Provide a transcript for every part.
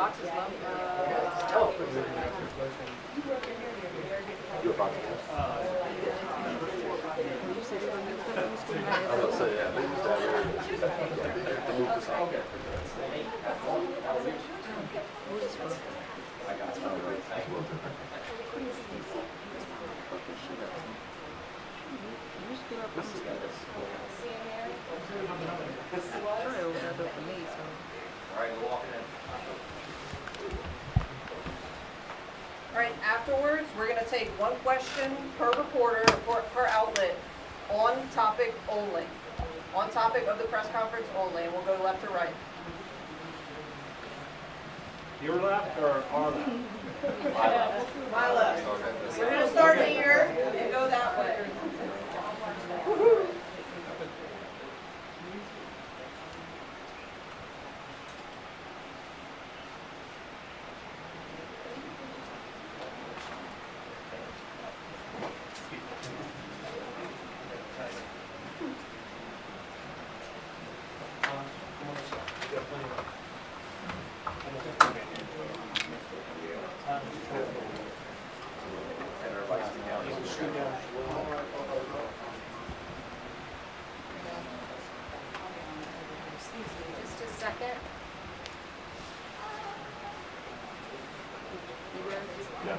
boxes left. You a box? I'm gonna say, yeah, they used that area. They moved this out. I got some of it. This is good. All right, we're walking in. All right, afterwards, we're going to take one question per reporter, per outlet, on topic only. On topic of the press conference only, and we'll go left to right. Your left or our left? My left. My left. Okay. We're going to start here and go that way. Just a second. Yeah.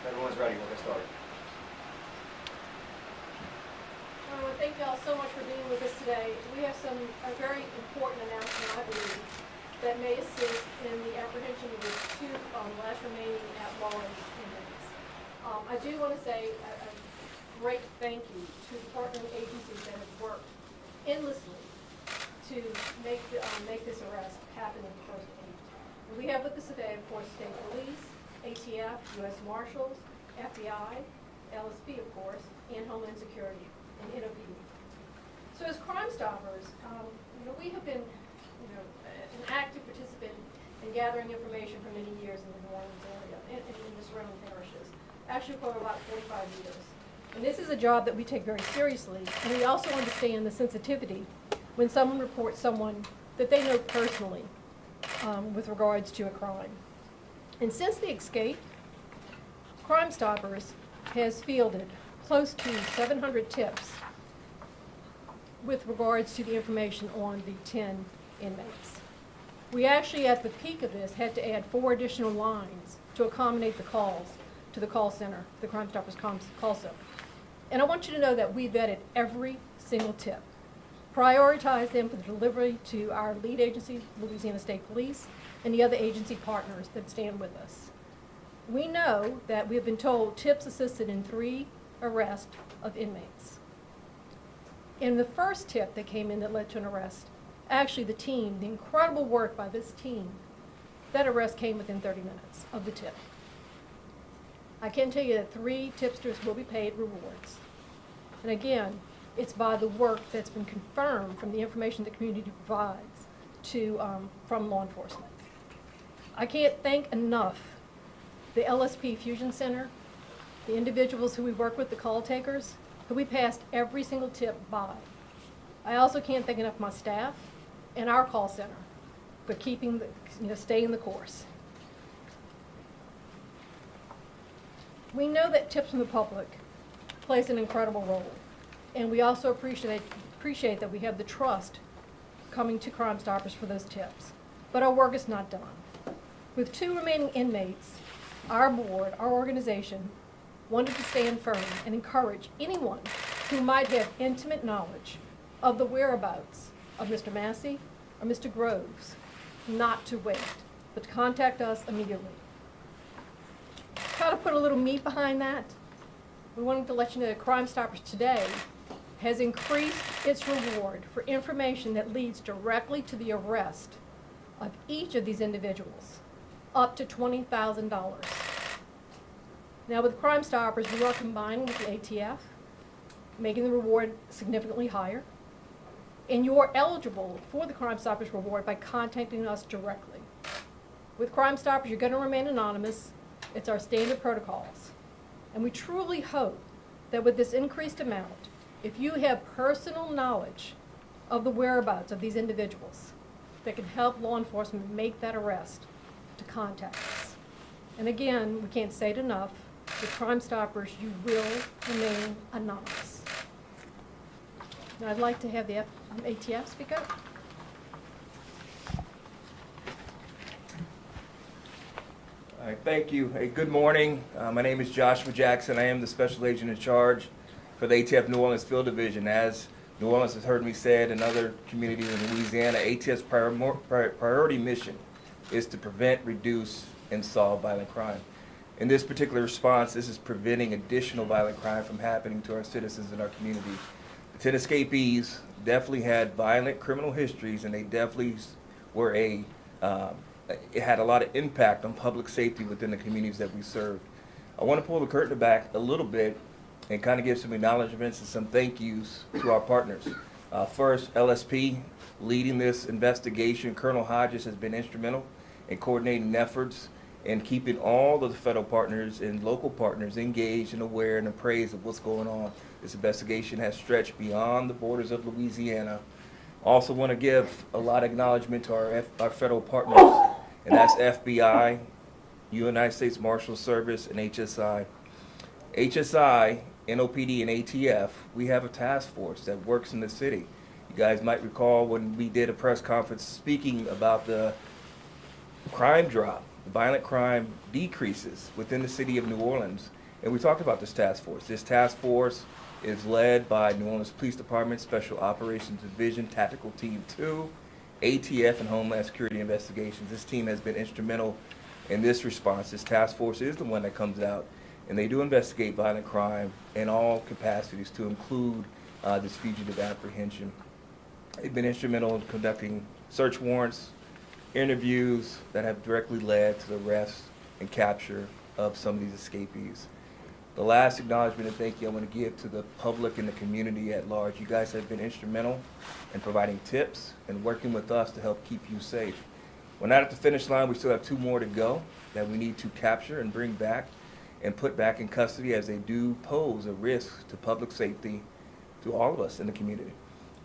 Everyone's ready. We'll get started. Thank you all so much for being with us today. We have a very important announcement, I believe, that may assist in the apprehension of the two last remaining at-large inmates. I do want to say a great thank you to the partnering agencies that have worked endlessly to make this arrest happen in the first place. We have with us today, of course, State Police, ATF, U.S. Marshals, FBI, LSP, of course, and Homeland Security, and NOPD. So as Crime Stoppers, we have been, an active participant in gathering information for many years in the New Orleans area and in the surrounding parishes, actually for about 45 years. And this is a job that we take very seriously, and we also understand the sensitivity when someone reports someone that they know personally with regards to a crime. And since the escape, Crime Stoppers has fielded close to 700 tips with regards to the information on the 10 inmates. We actually, at the peak of this, had to add 4 additional lines to accommodate the calls to the call center, the Crime Stoppers call center. And I want you to know that we vetted every single tip, prioritized them for the delivery to our lead agency, Louisiana State Police, and the other agency partners that stand with us. We know that we have been told tips assisted in 3 arrests of inmates. In the first tip that came in that led to an arrest, actually the team, the incredible work by this team, that arrest came within 30 minutes of the tip. I can tell you that 3 tipsters will be paid rewards. And again, it's by the work that's been confirmed from the information the community provides to, from law enforcement. I can't thank enough the LSP Fusion Center, the individuals who we work with, the call takers, who we passed every single tip by. I also can't thank enough my staff and our call center for keeping staying the course. We know that tips from the public plays an incredible role, and we also appreciate that we have the trust coming to Crime Stoppers for those tips. But our work is not done. With 2 remaining inmates, our board, our organization, wanted to stand firm and encourage anyone who might have intimate knowledge of the whereabouts of Mr. Massey or Mr. Groves not to wait, but to contact us immediately. How to put a little meat behind that? We wanted to let you know that Crime Stoppers today has increased its reward for information that leads directly to the arrest of each of these individuals, up to $20,000. Now with Crime Stoppers, we are combining with the ATF, making the reward significantly higher. And you're eligible for the Crime Stoppers reward by contacting us directly. With Crime Stoppers, you're going to remain anonymous. It's our standard protocols. And we truly hope that with this increased amount, if you have personal knowledge of the whereabouts of these individuals that can help law enforcement make that arrest, to contact us. And again, we can't say it enough, with Crime Stoppers, you will remain anonymous. Now I'd like to have the ATF speak up. All right, thank you. Hey, good morning. My name is Joshua Jackson. I am the special agent in charge for the ATF New Orleans Field Division. As New Orleans has heard me say it, and other communities in Louisiana, ATF's priority mission is to prevent, reduce, and solve violent crime. In this particular response, this is preventing additional violent crime from happening to our citizens in our community. The 10 escapees definitely had violent criminal histories, and they definitely were it had a lot of impact on public safety within the communities that we served. I want to pull the curtain back a little bit and kind of give some acknowledgments and some thank yous to our partners. First, LSP, leading this investigation. Colonel Hodges has been instrumental in coordinating efforts and keeping all of the federal partners and local partners engaged and aware and appraised of what's going on. This investigation has stretched beyond the borders of Louisiana. Also want to give a lot of acknowledgement to our federal partners, and that's FBI, United States Marshal Service, and HSI. HSI, NOPD, and ATF, we have a task force that works in the city. You guys might recall when we did a press conference speaking about the crime drop, the violent crime decreases within the city of New Orleans, and we talked about this task force. This task force is led by New Orleans Police Department Special Operations Division Tactical Team 2, ATF, and Homeland Security Investigations. This team has been instrumental in this response. This task force is the one that comes out, and they do investigate violent crime in all capacities, to include this fugitive apprehension. They've been instrumental in conducting search warrants, interviews that have directly led to the arrest and capture of some of these escapees. The last acknowledgement and thank you I want to give to the public and the community at large. You guys have been instrumental in providing tips and working with us to help keep you safe. We're not at the finish line. We still have 2 more to go that we need to capture and bring back and put back in custody, as they do pose a risk to public safety to all of us in the community.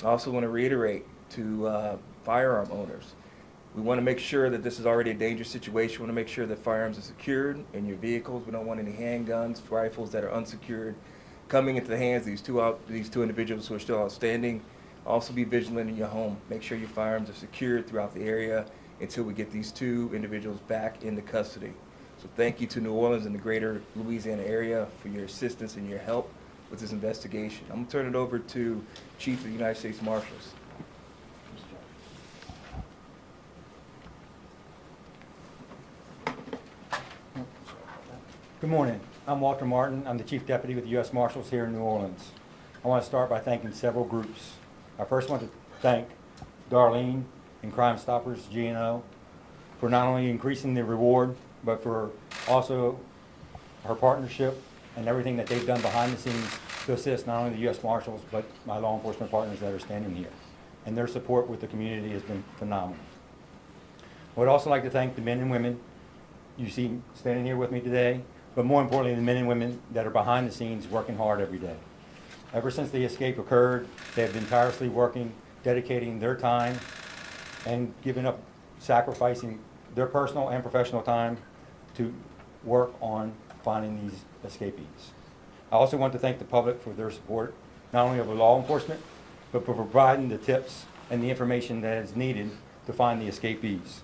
I also want to reiterate to firearm owners, we want to make sure that this is already a dangerous situation. We want to make sure that firearms are secured in your vehicles. We don't want any handguns, rifles that are unsecured coming into the hands of these two individuals who are still outstanding. Also be vigilant in your home. Make sure your firearms are secured throughout the area until we get these 2 individuals back into custody. So thank you to New Orleans and the greater Louisiana area for your assistance and your help with this investigation. I'm going to turn it over to Chief of the United States Marshals. Good morning. I'm Walter Martin. I'm the Chief Deputy with the U.S. Marshals here in New Orleans. I want to start by thanking several groups. I first want to thank Darlene and Crime Stoppers, KNOE, for not only increasing the reward, but for also her partnership and everything that they've done behind the scenes to assist not only the U.S. Marshals, but my law enforcement partners that are standing here. And their support with the community has been phenomenal. I would also like to thank the men and women you see standing here with me today, but more importantly, the men and women that are behind the scenes working hard every day. Ever since the escape occurred, they have been tirelessly working, dedicating their time and giving up, sacrificing their personal and professional time to work on finding these escapees. I also want to thank the public for their support, not only of the law enforcement, but for providing the tips and the information that is needed to find the escapees.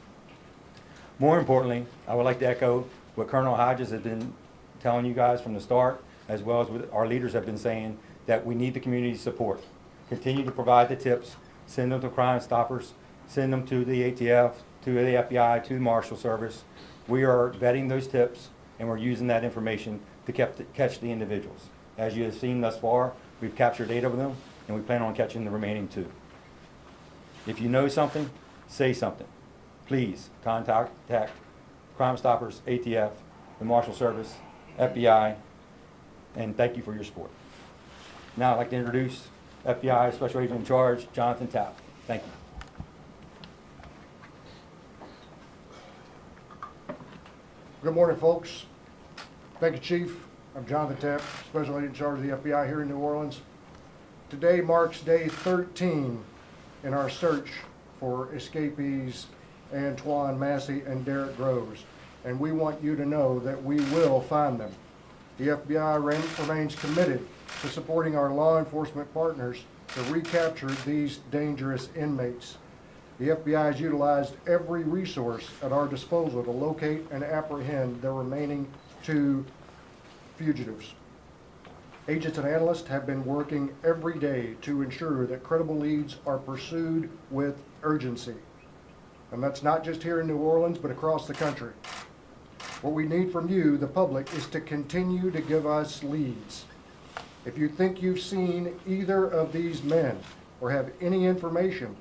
More importantly, I would like to echo what Colonel Hodges has been telling you guys from the start, as well as what our leaders have been saying, that we need the community support. Continue to provide the tips, send them to Crime Stoppers, send them to the ATF, to the FBI, to the Marshal Service. We are vetting those tips, and we're using that information to catch the individuals. As you have seen thus far, we've captured 8 of them, and we plan on catching the remaining 2. If you know something, say something. Please contact Crime Stoppers, ATF, the Marshal Service, FBI, and thank you for your support. Now I'd like to introduce FBI Special Agent in Charge, Jonathan Tapp. Thank you. Good morning, folks. Thank you, Chief. I'm Jonathan Tapp, Special Agent in charge of the FBI here in New Orleans. Today marks day 13 in our search for escapees Antoine Massey and Derek Groves, and we want you to know that we will find them. The FBI remains committed to supporting our law enforcement partners to recapture these dangerous inmates. The FBI has utilized every resource at our disposal to locate and apprehend the remaining 2 fugitives. Agents and analysts have been working every day to ensure that credible leads are pursued with urgency. And that's not just here in New Orleans, but across the country. What we need from you, the public, is to continue to give us leads. If you think you've seen either of these men or have any information,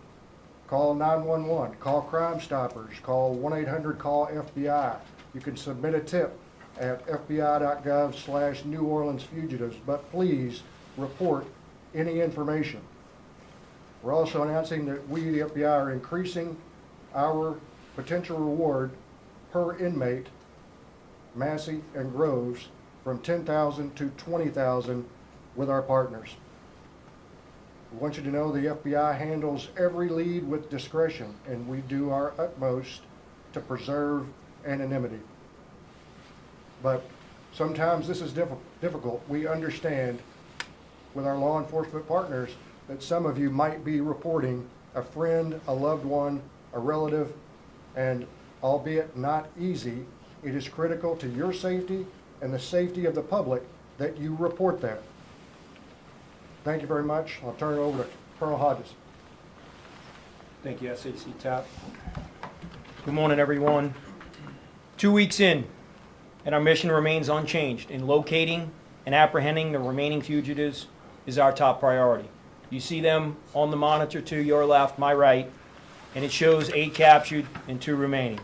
call 911, call Crime Stoppers, call 1-800-CALL-FBI. You can submit a tip at fbi.gov/New Orleans fugitives, but please report any information. We're also announcing that we, the FBI, are increasing our potential reward per inmate, Massey and Groves, from $10,000 to $20,000 with our partners. We want you to know the FBI handles every lead with discretion, and we do our utmost to preserve anonymity. But sometimes this is difficult. We understand with our law enforcement partners that some of you might be reporting a friend, a loved one, a relative, and albeit not easy, it is critical to your safety and the safety of the public that you report that. Thank you very much. I'll turn it over to Colonel Hodges. Thank you, SAC Tapp. Good morning, everyone. 2 weeks in, and our mission remains unchanged. In locating and apprehending the remaining fugitives is our top priority. You see them on the monitor to your left, my right, and it shows 8 captured and 2 remaining.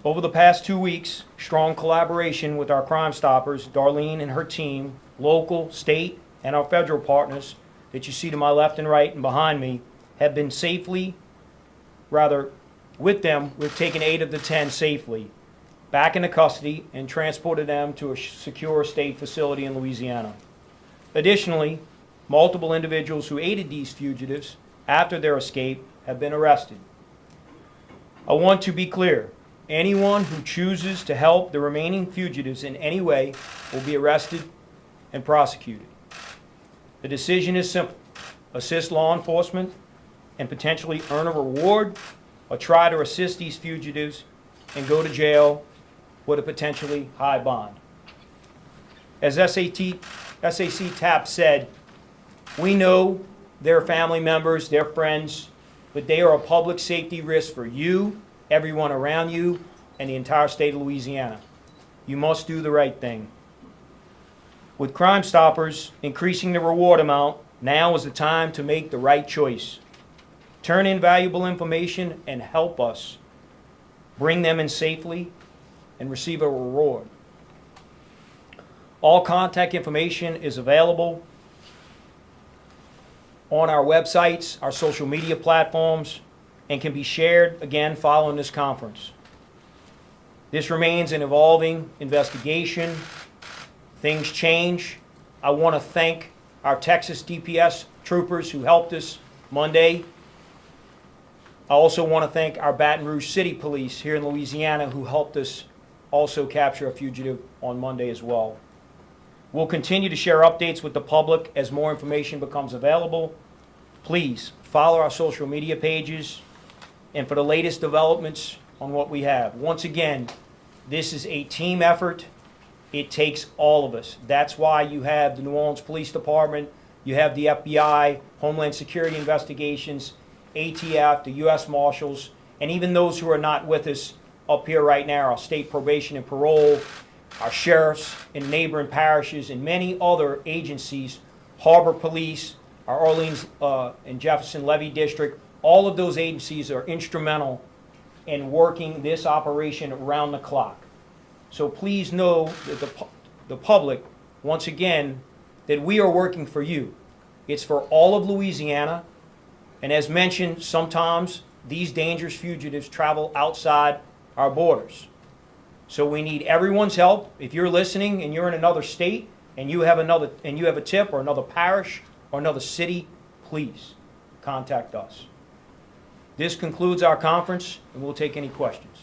Over the past 2 weeks, strong collaboration with our Crime Stoppers, Darlene and her team, local, state, and our federal partners that you see to my left and right and behind me have been with them, we've taken 8 of the 10 safely back into custody and transported them to a secure state facility in Louisiana. Additionally, multiple individuals who aided these fugitives after their escape have been arrested. I want to be clear. Anyone who chooses to help the remaining fugitives in any way will be arrested and prosecuted. The decision is simple. Assist law enforcement and potentially earn a reward, or try to assist these fugitives and go to jail with a potentially high bond. As SAC Tapp said, we know their family members, their friends, but they are a public safety risk for you, everyone around you, and the entire state of Louisiana. You must do the right thing. With Crime Stoppers increasing the reward amount, now is the time to make the right choice. Turn in valuable information and help us bring them in safely and receive a reward. All contact information is available on our websites, our social media platforms, and can be shared again following this conference. This remains an evolving investigation. Things change. I want to thank our Texas DPS troopers who helped us Monday. I also want to thank our Baton Rouge City Police here in Louisiana who helped us also capture a fugitive on Monday as well. We'll continue to share updates with the public as more information becomes available. Please follow our social media pages and for the latest developments on what we have. Once again, this is a team effort. It takes all of us. That's why you have the New Orleans Police Department, you have the FBI, Homeland Security Investigations, ATF, the U.S. Marshals, and even those who are not with us up here right now, our state probation and parole, our sheriffs in neighboring parishes, and many other agencies, Harbor Police, our Orleans and Jefferson Levee District. All of those agencies are instrumental in working this operation around the clock. So please know that the public, once again, that we are working for you. It's for all of Louisiana. And as mentioned, sometimes these dangerous fugitives travel outside our borders. So we need everyone's help. If you're listening and you're in another state and you have a tip, or another parish or another city, please contact us. This concludes our conference, and we'll take any questions.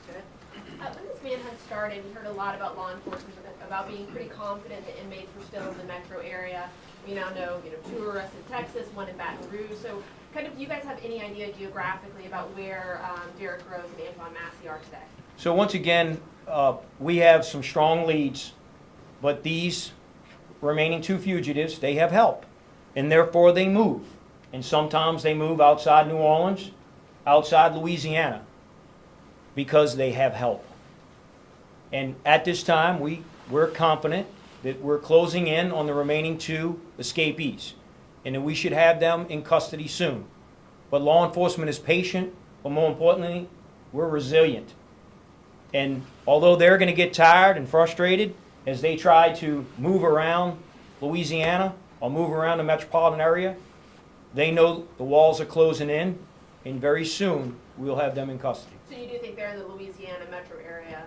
When this manhunt started, we heard a lot about law enforcement, about being pretty confident that inmates were still in the metro area. We now know, 2 arrests in Texas, 1 in Baton Rouge. So, kind of, do you guys have any idea geographically about where Derek Rose and Antoine Massey are today? So once again, we have some strong leads, but these remaining 2 fugitives, they have help, and therefore they move. And sometimes they move outside New Orleans, outside Louisiana, because they have help. And at this time, we're confident that we're closing in on the remaining 2 escapees, and that we should have them in custody soon. But law enforcement is patient, but more importantly, we're resilient. And although they're going to get tired and frustrated as they try to move around Louisiana or move around the metropolitan area, they know the walls are closing in, and very soon we'll have them in custody. So you do think they're in the Louisiana metro area?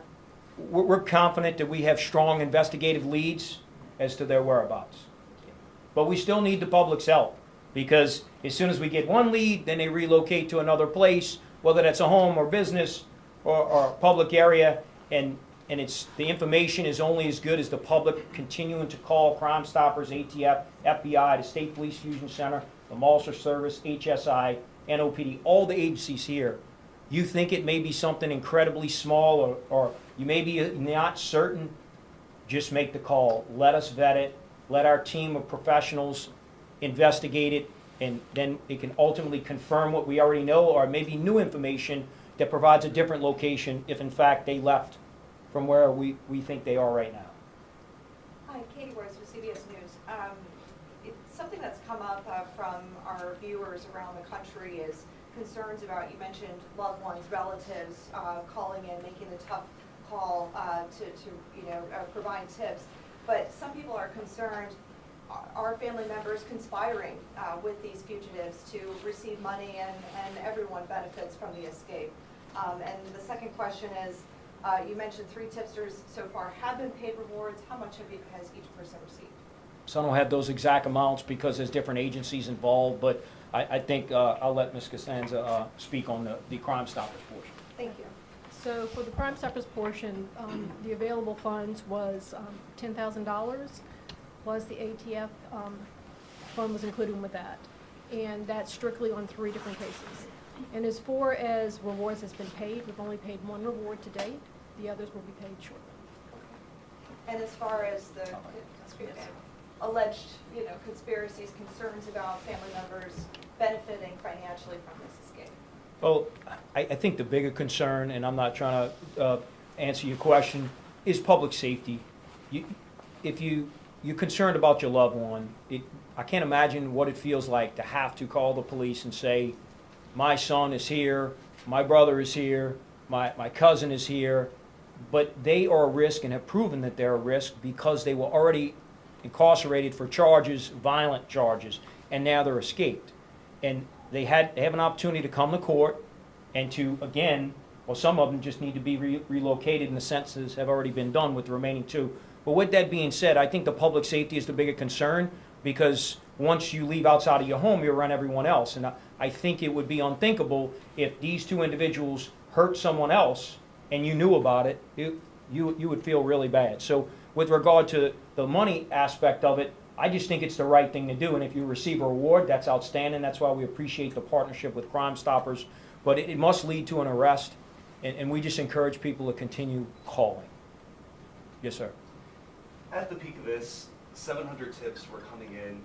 We're confident that we have strong investigative leads as to their whereabouts. But we still need the public's help, because as soon as we get one lead, then they relocate to another place, whether that's a home or business or public area, and it's the information is only as good as the public continuing to call Crime Stoppers, ATF, FBI, the State Police Fusion Center, the Marshal Service, HSI, NOPD, all the agencies here. You think it may be something incredibly small, or you may be not certain, just make the call. Let us vet it. Let our team of professionals investigate it, and then it can ultimately confirm what we already know, or maybe new information that provides a different location if in fact they left from where we think they are right now. Hi, Katie Royce with CBS News. It's something that's come up from our viewers around the country is concerns about, you mentioned loved ones, relatives calling in, making the tough call to provide tips. But some people are concerned, are family members conspiring with these fugitives to receive money, and everyone benefits from the escape? And the second question is, you mentioned 3 tipsters so far have been paid rewards. How much has each person received? So I don't have those exact amounts because there's different agencies involved, but I think I'll let Ms. Costanza speak on the Crime Stoppers portion. Thank you. So for the Crime Stoppers portion, the available funds was $10,000, plus the ATF fund was included with that. And that's strictly on 3 different cases. And as far as rewards that's been paid, we've only paid 1 reward to date. The others will be paid shortly. And as far as the alleged, conspiracies, concerns about family members benefiting financially from this escape? Well, I think the bigger concern, and I'm not trying to answer your question, is public safety. If you're concerned about your loved one, I can't imagine what it feels like to have to call the police and say, my son is here, my brother is here, my cousin is here, but they are a risk and have proven that they're a risk because they were already incarcerated for charges, violent charges, and now they're escaped. And they have an opportunity to come to court and to, again, well, some of them just need to be relocated, and the sentences have already been done with the remaining 2. But with that being said, I think the public safety is the bigger concern, because once you leave outside of your home, you're around everyone else. And I think it would be unthinkable if these 2 individuals hurt someone else and you knew about it, you would feel really bad. So with regard to the money aspect of it, I just think it's the right thing to do. And if you receive a reward, that's outstanding. That's why we appreciate the partnership with Crime Stoppers. But it must lead to an arrest, and we just encourage people to continue calling. Yes, sir. At the peak of this, 700 tips were coming in.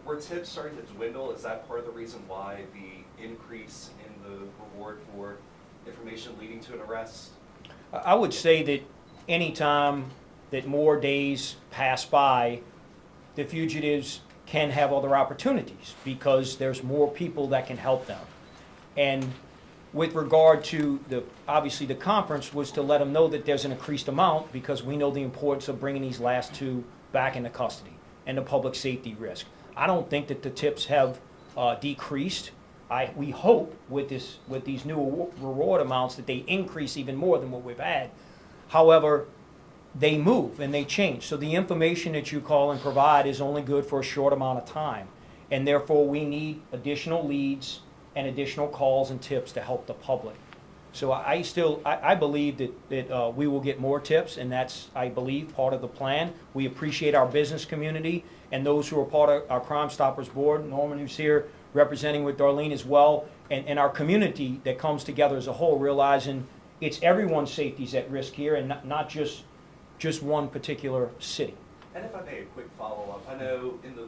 Were tips starting to dwindle? Is that part of the reason why the increase in the reward for information leading to an arrest? I would say that any time that more days pass by, the fugitives can have other opportunities because there's more people that can help them. And with regard to obviously the conference was to let them know that there's an increased amount, because we know the importance of bringing these last 2 back into custody and the public safety risk. I don't think that the tips have decreased. We hope with these new reward amounts that they increase even more than what we've had. However, they move and they change. So the information that you call and provide is only good for a short amount of time. And therefore, we need additional leads and additional calls and tips to help the public. So I believe that we will get more tips, and that's, I believe, part of the plan. We appreciate our business community and those who are part of our Crime Stoppers Board, Norman who's here representing with Darlene as well, and our community that comes together as a whole, realizing it's everyone's safety's at risk here and not just one particular city. And if I may, a quick follow-up. I know in the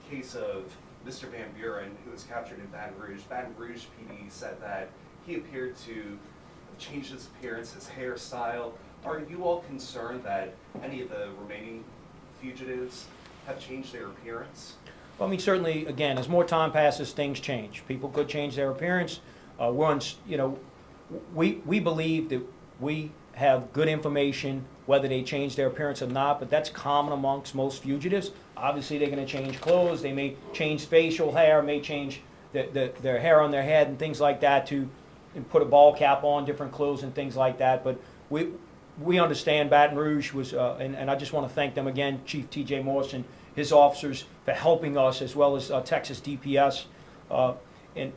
case of Mr. Van Buren, who was captured in Baton Rouge PD said that he appeared to have changed his appearance, his hairstyle. Are you all concerned that any of the remaining fugitives have changed their appearance? Well, I mean, certainly, again, as more time passes, things change. People could change their appearance. We believe that we have good information, whether they change their appearance or not, but that's common amongst most fugitives. Obviously, they're going to change clothes. They may change facial hair, may change their hair on their head and things like that and put a ball cap on, different clothes and things like that. But we understand Baton Rouge was, and I just want to thank them again, Chief T.J. Morse and his officers for helping us, as well as Texas DPS and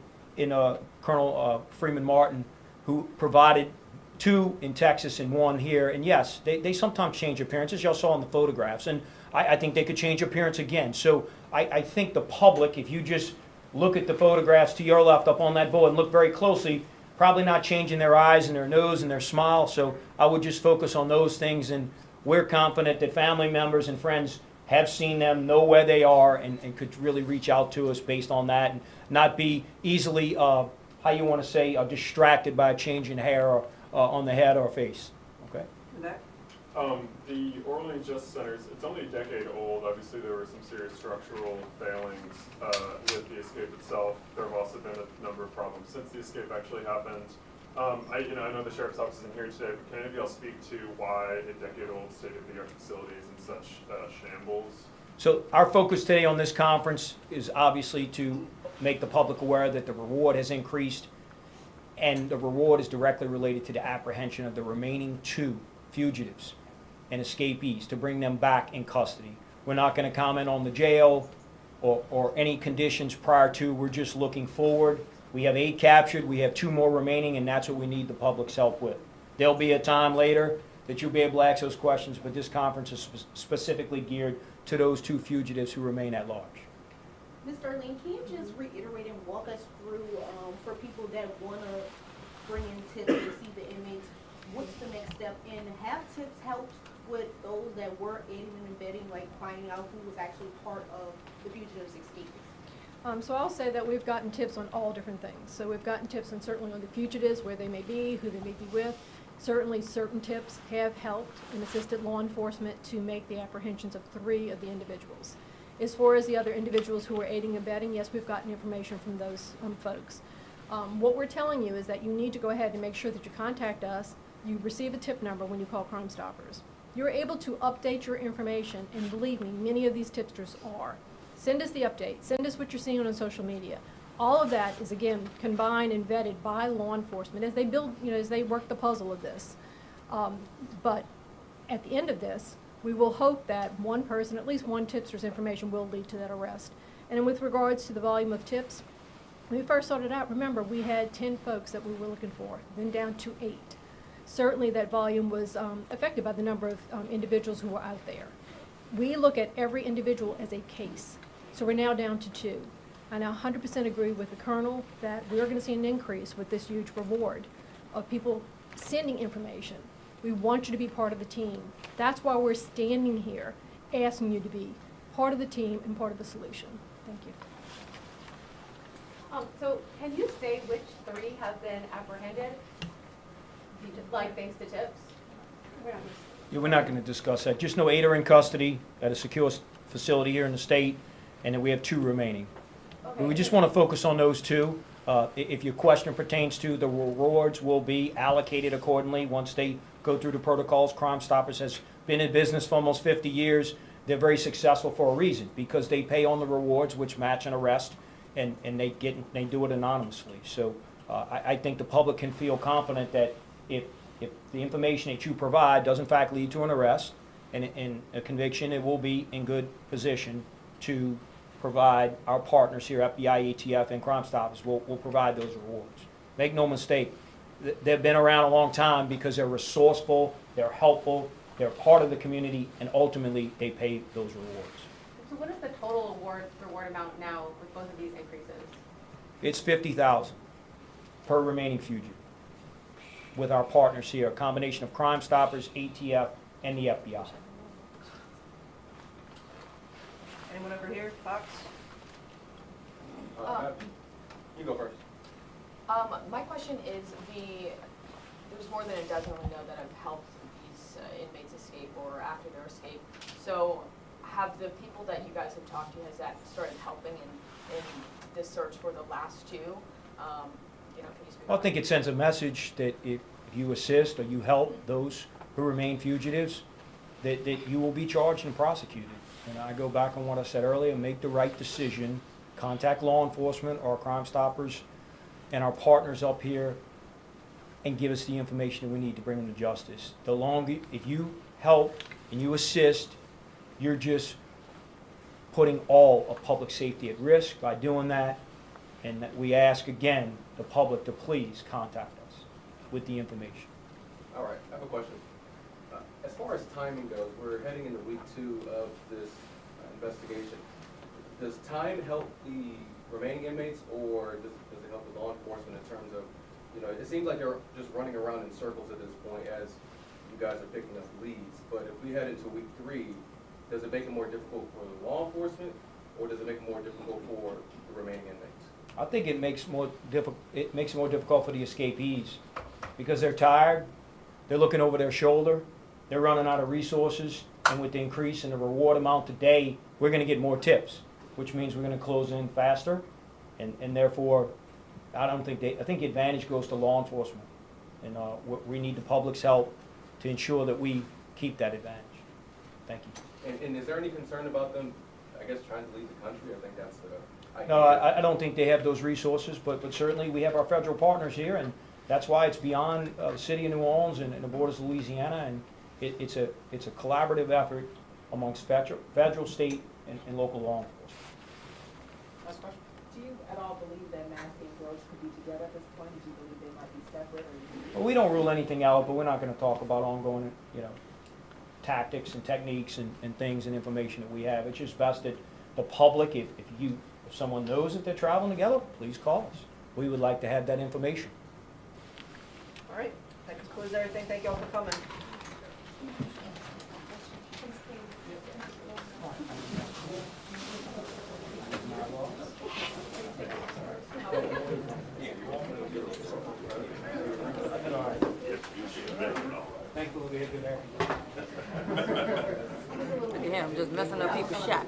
Colonel Freeman Martin, who provided 2 in Texas and 1 here. And yes, they sometimes change appearances. Y'all saw in the photographs. And I think they could change appearance again. So I think the public, if you just look at the photographs to your left up on that board and look very closely, probably not changing their eyes and their nose and their smile. So I would just focus on those things. And we're confident that family members and friends have seen them, know where they are, and could really reach out to us based on that and not be easily, how you want to say, distracted by a change in hair on the head or face. Okay? The Orleans Justice Center, it's only a decade old. Obviously, there were some serious structural failings with the escape itself. There have also been a number of problems since the escape actually happened. I know the Sheriff's Office isn't here today, but can any of y'all speak to why a decade-old state-of-the-art facility is in such shambles? So our focus today on this conference is obviously to make the public aware that the reward has increased, and the reward is directly related to the apprehension of the remaining 2 fugitives and escapees, to bring them back in custody. We're not going to comment on the jail or any conditions prior to. We're just looking forward. We have 8 captured. We have 2 more remaining, and that's what we need the public's help with. There'll be a time later that you'll be able to ask those questions, but this conference is specifically geared to those 2 fugitives who remain at large. Ms. Darlene, can you just reiterate and walk us through, for people that want to bring in tips to see the inmates, what's the next step? And have tips helped with those that were aiding and abetting, like finding out who was actually part of the fugitives escaping? So I'll say that we've gotten tips on all different things. So we've gotten tips on certainly on the fugitives, where they may be, who they may be with. Certainly certain tips have helped and assisted law enforcement to make the apprehensions of 3 of the individuals. As far as the other individuals who were aiding and abetting, yes, we've gotten information from those folks. What we're telling you is that you need to go ahead and make sure that you contact us. You receive a tip number when you call Crime Stoppers. You're able to update your information, and believe me, many of these tipsters are. Send us the update. Send us what you're seeing on social media. All of that is, again, combined and vetted by law enforcement as they build, as they work the puzzle of this. But at the end of this, we will hope that one person, at least one tipster's information, will lead to that arrest. And then with regards to the volume of tips, when we first started out, remember, we had 10 folks that we were looking for, then down to 8. Certainly that volume was affected by the number of individuals who were out there. We look at every individual as a case. So we're now down to 2. I now 100% agree with the Colonel that we're going to see an increase with this huge reward of people sending information. We want you to be part of the team. That's why we're standing here asking you to be part of the team and part of the solution. Thank you. So can you say which 3 have been apprehended, like thanks to tips? Yeah, we're not going to discuss that. Just know 8 are in custody at a secure facility here in the state, and then we have 2 remaining. Okay. We just want to focus on those 2. If your question pertains to the rewards, will be allocated accordingly once they go through the protocols. Crime Stoppers has been in business for almost 50 years. They're very successful for a reason, because they pay on the rewards, which match an arrest. and they do it anonymously. So I think the public can feel confident that if the information that you provide does in fact lead to an arrest and a conviction, it will be in good position to provide our partners here, FBI, ATF, and Crime Stoppers will provide those rewards. Make no mistake, they've been around a long time because they're resourceful, they're helpful, they're part of the community, and ultimately they pay those rewards. So what is the total reward amount now with both of these increases? It's $50,000 per remaining fugitive with our partners here, a combination of Crime Stoppers, ATF, and the FBI. Anyone over here? Fox? You go first. My question is there's more than a dozen we know that have helped these inmates escape or after their escape. So have the people that you guys have talked to, has that started helping in this search for the last two? Can you speak Well, I think it sends a message that if you assist or you help those who remain fugitives, that you will be charged and prosecuted. And I go back on what I said earlier, make the right decision, contact law enforcement or Crime Stoppers and our partners up here and give us the information that we need to bring them to justice. The longer, if you help and you assist, you're just putting all of public safety at risk by doing that. And that we ask again the public to please contact us with the information. All right, I have a question. As far as timing goes, we're heading into week 2 of this investigation. Does time help the remaining inmates, or does it help the law enforcement in terms of, it seems like they're just running around in circles at this point as you guys are picking up leads. But if we head into week 3, does it make it more difficult for the law enforcement, or does it make it more difficult for the remaining inmates? I think it makes it more difficult for the escapees because they're tired, they're looking over their shoulder, they're running out of resources, and with the increase in the reward amount today, we're going to get more tips, which means we're going to close in faster, and therefore, I think the advantage goes to law enforcement, and we need the public's help to ensure that we keep that advantage. Thank you. And is there any concern about them, I guess, trying to leave the country? I think that's the... No, I don't think they have those resources, but certainly we have our federal partners here, and that's why it's beyond the city of New Orleans and the borders of Louisiana, and it's a collaborative effort amongst federal, state, and local law enforcement. Last question. Do you at all believe that mass and drugs could be together at this point? Do you believe they might be separate? Well, we don't rule anything out, but we're not going to talk about ongoing, tactics and techniques and things and information that we have. It's just best that the public, if someone knows that they're traveling together, please call us. We would like to have that information. All right, that concludes everything. Thank you all for coming. Thank you. Look at him, just messing up people's shot.